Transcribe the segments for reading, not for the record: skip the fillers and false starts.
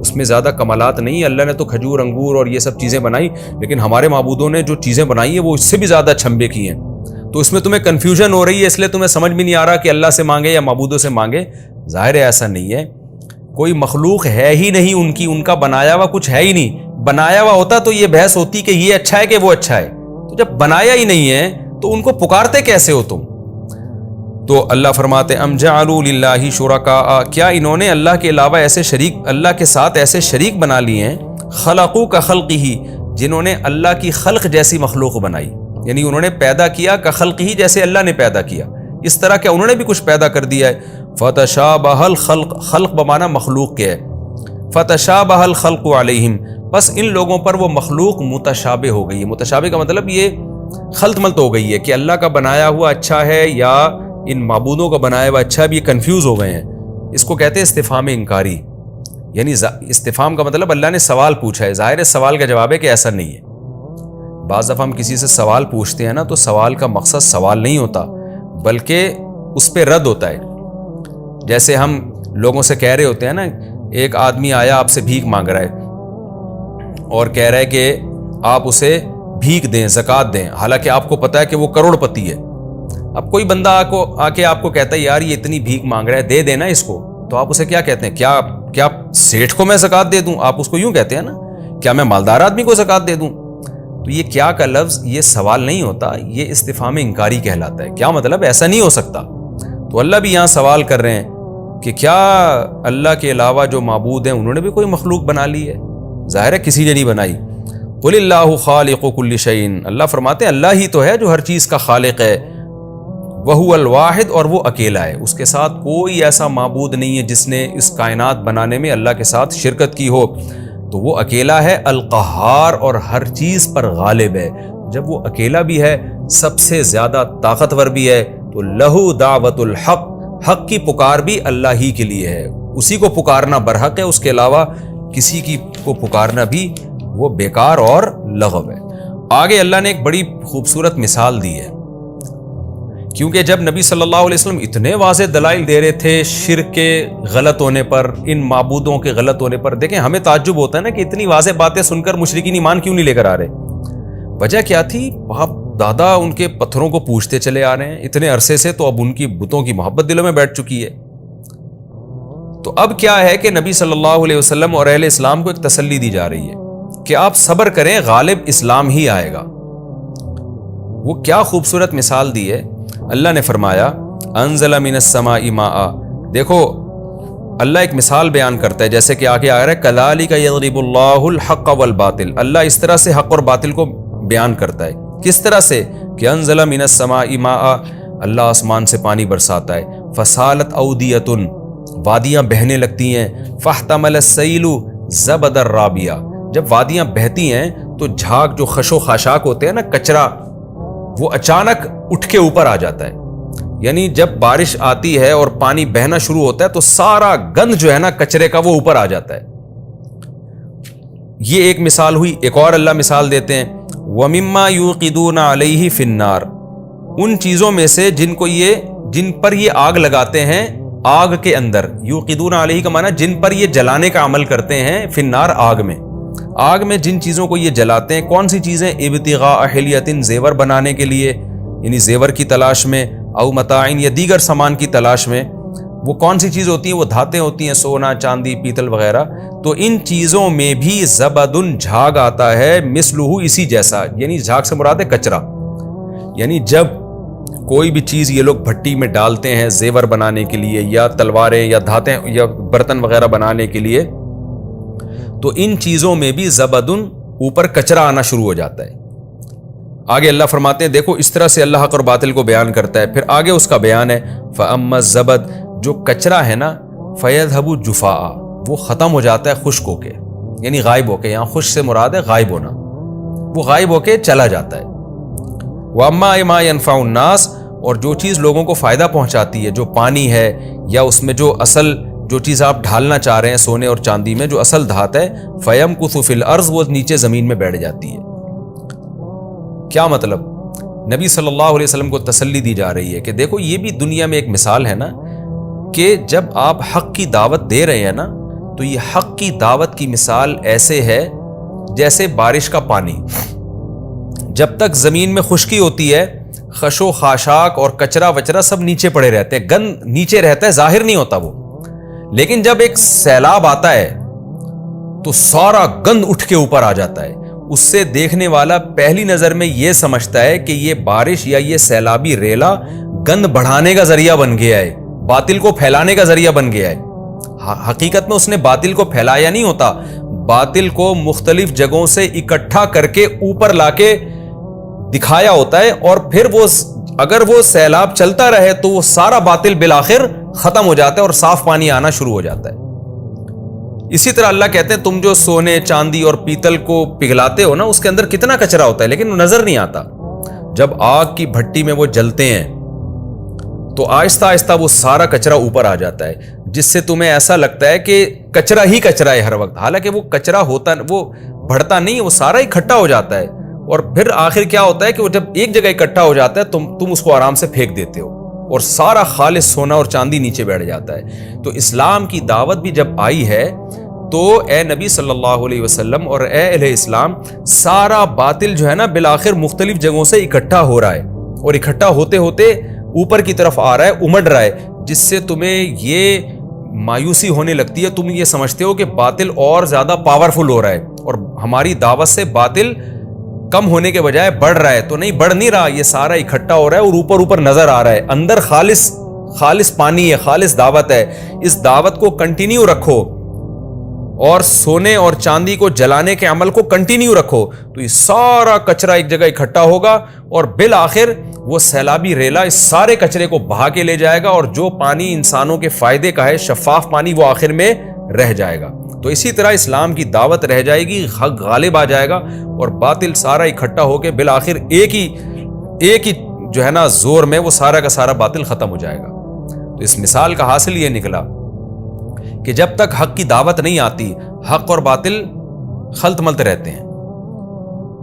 اس میں زیادہ کمالات نہیں. اللہ نے تو کھجور انگور اور یہ سب چیزیں بنائی, لیکن ہمارے معبودوں نے جو چیزیں بنائی ہیں وہ اس سے بھی زیادہ چھمبے کی ہیں. تو اس میں تمہیں کنفیوژن ہو رہی ہے, اس لیے تمہیں سمجھ بھی نہیں آ رہا کہ اللہ سے مانگے یا معبودوں سے مانگے. ظاہر ہے ایسا نہیں ہے, کوئی مخلوق ہے ہی نہیں ان کی, ان کا بنایا ہوا کچھ ہے ہی نہیں. بنایا ہوا ہوتا تو یہ بحث ہوتی کہ یہ اچھا ہے کہ وہ اچھا ہے. تو جب بنایا ہی نہیں ہے تو ان کو پکارتے کیسے ہو تم؟ تو اللہ فرماتے ام جعلوا للہ شرکاء, کیا انہوں نے اللہ کے علاوہ ایسے شریک, اللہ کے ساتھ ایسے شریک بنا لیے ہیں, خلقوا کخلقہ, جنہوں نے اللہ کی خلق جیسی مخلوق بنائی, یعنی انہوں نے پیدا کیا کخلقہ جیسے اللہ نے پیدا کیا, اس طرح کہ انہوں نے بھی کچھ پیدا کر دیا ہے. فتشابہ الخلق, خلق بمانا مخلوق کے ہے, فتشابہ الخلق علیہم, بس ان لوگوں پر وہ مخلوق متشابہ ہو گئی ہے. متشابہ کا مطلب یہ خلط ملط ہو گئی ہے کہ اللہ کا بنایا ہوا اچھا ہے یا ان معبودوں کا بنایا ہوا اچھا ہے, بھی کنفیوز ہو گئے ہیں. اس کو کہتے ہیں استفہام انکاری, یعنی استفہام کا مطلب اللہ نے سوال پوچھا ہے. ظاہر سوال کا جواب ہے کہ ایسا نہیں ہے. بعض دفعہ ہم کسی سے سوال پوچھتے ہیں نا تو سوال کا مقصد سوال نہیں ہوتا بلکہ اس پہ رد ہوتا ہے. جیسے ہم لوگوں سے کہہ رہے ہوتے ہیں نا, ایک آدمی آیا آپ سے بھیک مانگ رہا ہے اور کہہ رہا ہے کہ آپ اسے بھیک دیں, زکوٰۃ دیں, حالانکہ آپ کو پتا ہے کہ وہ کروڑ پتی ہے. اب کوئی بندہ آ کے آپ کو کہتا ہے یار یہ اتنی بھیک مانگ رہا ہے, دے دینا اس کو, تو آپ اسے کیا کہتے ہیں؟ کیا سیٹھ کو میں زکوٰۃ دے دوں؟ آپ اس کو یوں کہتے ہیں نا, کیا میں مالدار آدمی کو زکوٰۃ دے دوں؟ تو یہ کیا کا لفظ یہ سوال نہیں ہوتا, یہ استفہام انکاری کہلاتا ہے. کیا مطلب ایسا نہیں ہو سکتا. تو اللہ بھی یہاں سوال کر رہے ہیں کہ کیا اللہ کے علاوہ جو معبود ہیں انہوں نے بھی کوئی مخلوق بنا لی ہے؟ ظاہر ہے کسی نے نہیں بنائی. قل اللہ خالق کل شیء, اللہ فرماتے ہیں اللہ ہی تو ہے جو ہر چیز کا خالق ہے. وہو الواحد, اور وہ اکیلا ہے, اس کے ساتھ کوئی ایسا معبود نہیں ہے جس نے اس کائنات بنانے میں اللہ کے ساتھ شرکت کی ہو. تو وہ اکیلا ہے. القہار, اور ہر چیز پر غالب ہے. جب وہ اکیلا بھی ہے, سب سے زیادہ طاقتور بھی ہے, تو لہو دعوت الحق, حق کی پکار بھی اللہ ہی کے لیے ہے. اسی کو پکارنا برحق ہے, اس کے علاوہ کسی کی کو پکارنا بھی وہ بیکار اور لغو ہے. آگے اللہ نے ایک بڑی خوبصورت مثال دی ہے, کیونکہ جب نبی صلی اللہ علیہ وسلم اتنے واضح دلائل دے رہے تھے شرک کے غلط ہونے پر, ان معبودوں کے غلط ہونے پر. دیکھیں ہمیں تعجب ہوتا ہے نا کہ اتنی واضح باتیں سن کر مشرکین ایمان کیوں نہیں لے کر آ رہے. وجہ کیا تھی؟ باپ دادا ان کے پتھروں کو پوجتے چلے آ رہے ہیں اتنے عرصے سے, تو اب ان کی بتوں کی محبت دلوں میں بیٹھ چکی ہے. تو اب کیا ہے کہ نبی صلی اللہ علیہ وسلم اور اہل اسلام کو ایک تسلی دی جا رہی ہے کہ آپ صبر کریں, غالب اسلام ہی آئے گا. وہ کیا خوبصورت مثال دی ہے. اللہ نے فرمایا انزل من السماء ماء, دیکھو اللہ ایک مثال بیان کرتا ہے, جیسے کہ آگے آ رہا ہے کذالک یضرب اللہ الحق والباطل. اللہ اس طرح سے حق اور باطل کو بیان کرتا ہے. کس طرح سے؟ کہ انزل من السماء ماء, اللہ آسمان سے پانی برساتا ہے. فسالت اودیۃ, وادیاں بہنے لگتی ہیں. فاحتمل السیل زبدا رابیا, جب وادیاں بہتی ہیں تو جھاگ جو خش و خاشاک ہوتے ہیں نا, کچرا, وہ اچانک اٹھ کے اوپر آ جاتا ہے. یعنی جب بارش آتی ہے اور پانی بہنا شروع ہوتا ہے تو سارا گند جو ہے نا کچرے کا, وہ اوپر آ جاتا ہے. یہ ایک مثال ہوئی. ایک اور اللہ مثال دیتے ہیں وَمِمَّا يُوقِدُونَ عَلَيْهِ فِي النَّارِ, ان چیزوں میں سے جن پر یہ آگ لگاتے ہیں آگ کے اندر. یوقدون علیہ کا معنی جن پر یہ جلانے کا عمل کرتے ہیں, فی النار, آگ میں. آگ میں جن چیزوں کو یہ جلاتے ہیں, کون سی چیزیں؟ ابتغاء حلیۃ, زیور بنانے کے لیے, یعنی زیور کی تلاش میں, او متاعن, یا دیگر سامان کی تلاش میں. وہ کون سی چیز ہوتی ہیں؟ وہ دھاتیں ہوتی ہیں, سونا, چاندی, پیتل وغیرہ. تو ان چیزوں میں بھی زبدن, جھاگ آتا ہے, مثلہ, اسی جیسا. یعنی جھاگ سے مراد ہے کچرا. یعنی جب کوئی بھی چیز یہ لوگ بھٹی میں ڈالتے ہیں زیور بنانے کے لیے, یا تلواریں یا دھاتیں یا برتن وغیرہ بنانے کے لیے, تو ان چیزوں میں بھی زبدن, اوپر کچرا آنا شروع ہو جاتا ہے. آگے اللہ فرماتے ہیں دیکھو اس طرح سے اللہ حق اور باطل کو بیان کرتا ہے. پھر آگے اس کا بیان ہے فَأَمَّا الزَّبَدُ, جو کچرا ہے نا, فَيَذْهَبُ جُفَاءً, وہ ختم ہو جاتا ہے خشک ہو کے, یعنی غائب ہو کے. یہاں خشک سے مراد ہے غائب ہونا, وہ غائب ہو کے چلا جاتا ہے. وَأَمَّا مَا يَنْفَعُ النَّاسَ, اور جو چیز لوگوں کو فائدہ پہنچاتی ہے, جو پانی ہے, یا اس میں جو اصل جو چیز آپ ڈھالنا چاہ رہے ہیں سونے اور چاندی میں, جو اصل دھات ہے, فَيَمْكُثُ فِي الْأَرْضِ, وہ نیچے زمین میں بیٹھ جاتی ہے. کیا مطلب؟ نبی صلی اللہ علیہ وسلم کو تسلی دی جا رہی ہے کہ دیکھو یہ بھی دنیا میں ایک مثال ہے نا, کہ جب آپ حق کی دعوت دے رہے ہیں نا, تو یہ حق کی دعوت کی مثال ایسے ہے جیسے بارش کا پانی. جب تک زمین میں خشکی ہوتی ہے خش و خاشاک اور کچرا وچرا سب نیچے پڑے رہتے ہیں, گند نیچے رہتا ہے, ظاہر نہیں ہوتا وہ. لیکن جب ایک سیلاب آتا ہے تو سارا گند اٹھ کے اوپر آ جاتا ہے. اس سے دیکھنے والا پہلی نظر میں یہ سمجھتا ہے کہ یہ بارش یا یہ سیلابی ریلا گند بڑھانے کا ذریعہ بن گیا ہے, باطل کو پھیلانے کا ذریعہ بن گیا ہے. حقیقت میں اس نے باطل کو پھیلایا نہیں ہوتا, باطل کو مختلف جگہوں سے اکٹھا کر کے اوپر لا کے دکھایا ہوتا ہے, اور پھر وہ اگر وہ سیلاب چلتا رہے تو وہ سارا باطل بالآخر ختم ہو جاتا ہے اور صاف پانی آنا شروع ہو جاتا ہے. اسی طرح اللہ کہتے ہیں تم جو سونے چاندی اور پیتل کو پگھلاتے ہو نا, اس کے اندر کتنا کچرا ہوتا ہے لیکن وہ نظر نہیں آتا. جب آگ کی بھٹی میں وہ جلتے ہیں تو آہستہ آہستہ وہ سارا کچرا اوپر آ جاتا ہے, جس سے تمہیں ایسا لگتا ہے کہ کچرا ہی کچرا ہے ہر وقت, حالانکہ وہ کچرا ہوتا, وہ بڑھتا نہیں, وہ سارا اکٹھا ہو جاتا ہے. اور پھر آخر کیا ہوتا ہے کہ وہ جب ایک جگہ اکٹھا ہو جاتا ہے تم اس کو آرام سے پھینک دیتے ہو اور سارا خالص سونا اور چاندی نیچے بیٹھ جاتا ہے. تو اسلام کی دعوت بھی جب آئی ہے تو اے نبی صلی اللہ علیہ وسلم اور اے اہل اسلام, سارا باطل جو ہے نا بالآخر مختلف جگہوں سے اکٹھا ہو رہا ہے, اور اکٹھا ہوتے ہوتے اوپر کی طرف آ رہا ہے, امڑ رہا ہے, جس سے تمہیں یہ مایوسی ہونے لگتی ہے. تم یہ سمجھتے ہو کہ باطل اور زیادہ پاورفل ہو رہا ہے اور ہماری دعوت سے باطل کم ہونے کے بجائے بڑھ رہا ہے. تو نہیں, بڑھ نہیں رہا, یہ سارا اکٹھا ہو رہا ہے اور اوپر اوپر نظر آ رہا ہے. اندر خالص پانی ہے, خالص دعوت ہے. اس دعوت کو کنٹینیو رکھو اور سونے اور چاندی کو جلانے کے عمل کو کنٹینیو رکھو, تو یہ سارا کچرا ایک جگہ اکٹھا ہوگا اور بالآخر وہ سیلابی ریلا اس سارے کچرے کو بہا کے لے جائے گا, اور جو پانی انسانوں کے فائدے کا ہے, شفاف پانی, وہ آخر میں رہ جائے گا. تو اسی طرح اسلام کی دعوت رہ جائے گی, حق غالب آ جائے گا اور باطل سارا اکٹھا ہو کے بالآخر ایک ہی جو ہے نا زور میں وہ سارا کا سارا باطل ختم ہو جائے گا. تو اس مثال کا حاصل یہ نکلا کہ جب تک حق کی دعوت نہیں آتی حق اور باطل خلط ملت رہتے ہیں.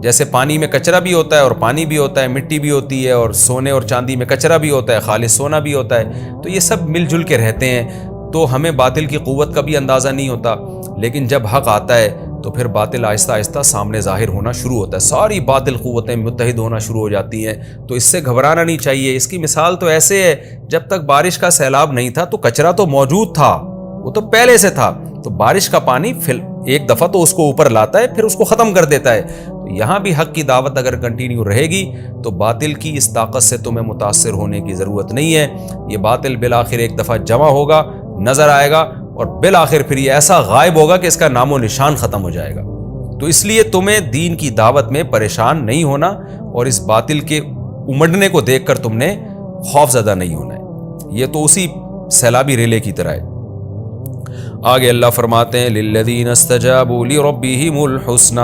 جیسے پانی میں کچرا بھی ہوتا ہے اور پانی بھی ہوتا ہے, مٹی بھی ہوتی ہے, اور سونے اور چاندی میں کچرا بھی ہوتا ہے, خالص سونا بھی ہوتا ہے, تو یہ سب مل جل کے رہتے ہیں. تو ہمیں باطل کی قوت کا بھی اندازہ نہیں ہوتا, لیکن جب حق آتا ہے تو پھر باطل آہستہ آہستہ سامنے ظاہر ہونا شروع ہوتا ہے, ساری باطل قوتیں متحد ہونا شروع ہو جاتی ہیں. تو اس سے گھبرانا نہیں چاہیے. اس کی مثال تو ایسے ہے, جب تک بارش کا سیلاب نہیں تھا تو کچرا تو موجود تھا, وہ تو پہلے سے تھا, تو بارش کا پانی ایک دفعہ تو اس کو اوپر لاتا ہے, پھر اس کو ختم کر دیتا ہے. تو یہاں بھی حق کی دعوت اگر کنٹینیو رہے گی تو باطل کی اس طاقت سے تمہیں متاثر ہونے کی ضرورت نہیں ہے. یہ باطل بالآخر ایک دفعہ جمع ہوگا, نظر آئے گا, اور بالآخر پھر یہ ایسا غائب ہوگا کہ اس کا نام و نشان ختم ہو جائے گا. تو اس لیے تمہیں دین کی دعوت میں پریشان نہیں ہونا, اور اس باطل کے امڑنے کو دیکھ کر تم نے خوف زدہ نہیں ہونا ہے. یہ تو اسی سیلابی ریلے کی طرح ہے. آگے اللہ فرماتے ہیں للذین استجابوا لربہم الحسنی,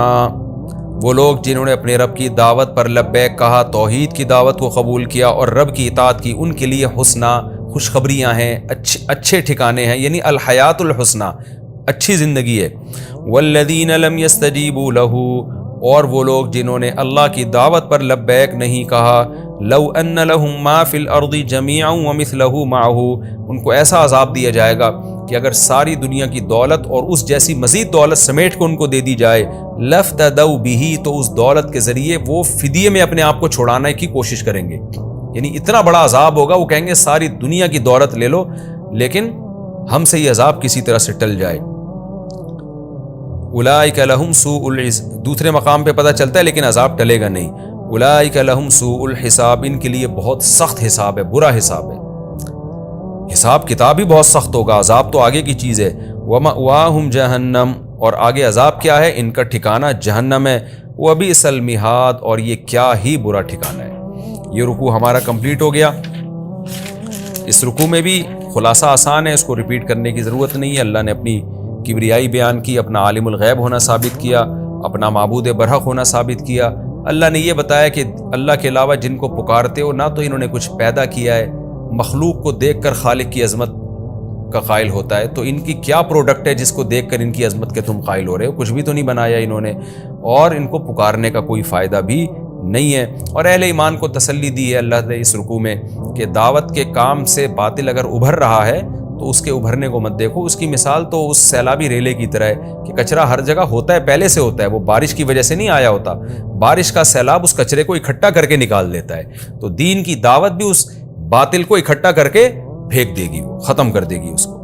وہ لوگ جنہوں نے اپنے رب کی دعوت پر لبیک کہا, توحید کی دعوت کو قبول کیا اور رب کی اطاعت کی, ان کے لیے حسنی خوشخبریاں ہیں, اچھے ٹھکانے ہیں, یعنی الحیات الحسنی, اچھی زندگی ہے. والذین لم یستجیبوا لہ, اور وہ لوگ جنہوں نے اللہ کی دعوت پر لبیک نہیں کہا, لو ان لہم ما فی الارض جمیعا ومثلہ معہ, ان کو ایسا عذاب دیا جائے گا کہ اگر ساری دنیا کی دولت اور اس جیسی مزید دولت سمیٹ کو ان کو دے دی جائے, لفتدوا بہ, تو اس دولت کے ذریعے وہ فدیے میں اپنے آپ کو چھڑانے کی کوشش کریں گے. یعنی اتنا بڑا عذاب ہوگا, وہ کہیں گے ساری دنیا کی دولت لے لو لیکن ہم سے یہ عذاب کسی طرح سے ٹل جائے. اولئک لہم سوء العذاب, دوسرے مقام پہ پتہ چلتا ہے لیکن عذاب ٹلے گا نہیں. اولئک لہم سوء الحساب, ان کے لیے بہت سخت حساب ہے, برا حساب ہے, حساب کتاب ہی بہت سخت ہوگا. عذاب تو آگے کی چیز ہے. ومأواہم جہنم, اور آگے عذاب کیا ہے, ان کا ٹھکانہ جہنم ہے. وبئس المہاد, اور یہ کیا ہی برا ٹھکانہ ہے. یہ رکوع ہمارا کمپلیٹ ہو گیا. اس رکوع میں بھی خلاصہ آسان ہے, اس کو ریپیٹ کرنے کی ضرورت نہیں ہے. اللہ نے اپنی کبریائی بیان کی, اپنا عالم الغیب ہونا ثابت کیا, اپنا معبود برحق ہونا ثابت کیا. اللہ نے یہ بتایا کہ اللہ کے علاوہ جن کو پکارتے ہو نہ تو انہوں نے کچھ پیدا کیا ہے, مخلوق کو دیکھ کر خالق کی عظمت کا قائل ہوتا ہے, تو ان کی کیا پروڈکٹ ہے جس کو دیکھ کر ان کی عظمت کے تم قائل ہو رہے ہو, کچھ بھی تو نہیں بنایا انہوں نے, اور ان کو پکارنے کا کوئی فائدہ بھی نہیں ہے. اور اہل ایمان کو تسلی دی ہے اللہ نے اس رکوع میں کہ دعوت کے کام سے باطل اگر ابھر رہا ہے تو اس کے ابھرنے کو مت دیکھو. اس کی مثال تو اس سیلابی ریلے کی طرح ہے کہ کچرا ہر جگہ ہوتا ہے، پہلے سے ہوتا ہے، وہ بارش کی وجہ سے نہیں آیا ہوتا. بارش کا سیلاب اس کچرے کو اکٹھا کر کے نکال دیتا ہے. تو دین کی دعوت بھی اس باطل کو اکٹھا کر کے پھینک دے گی، وہ ختم کر دے گی اس کو.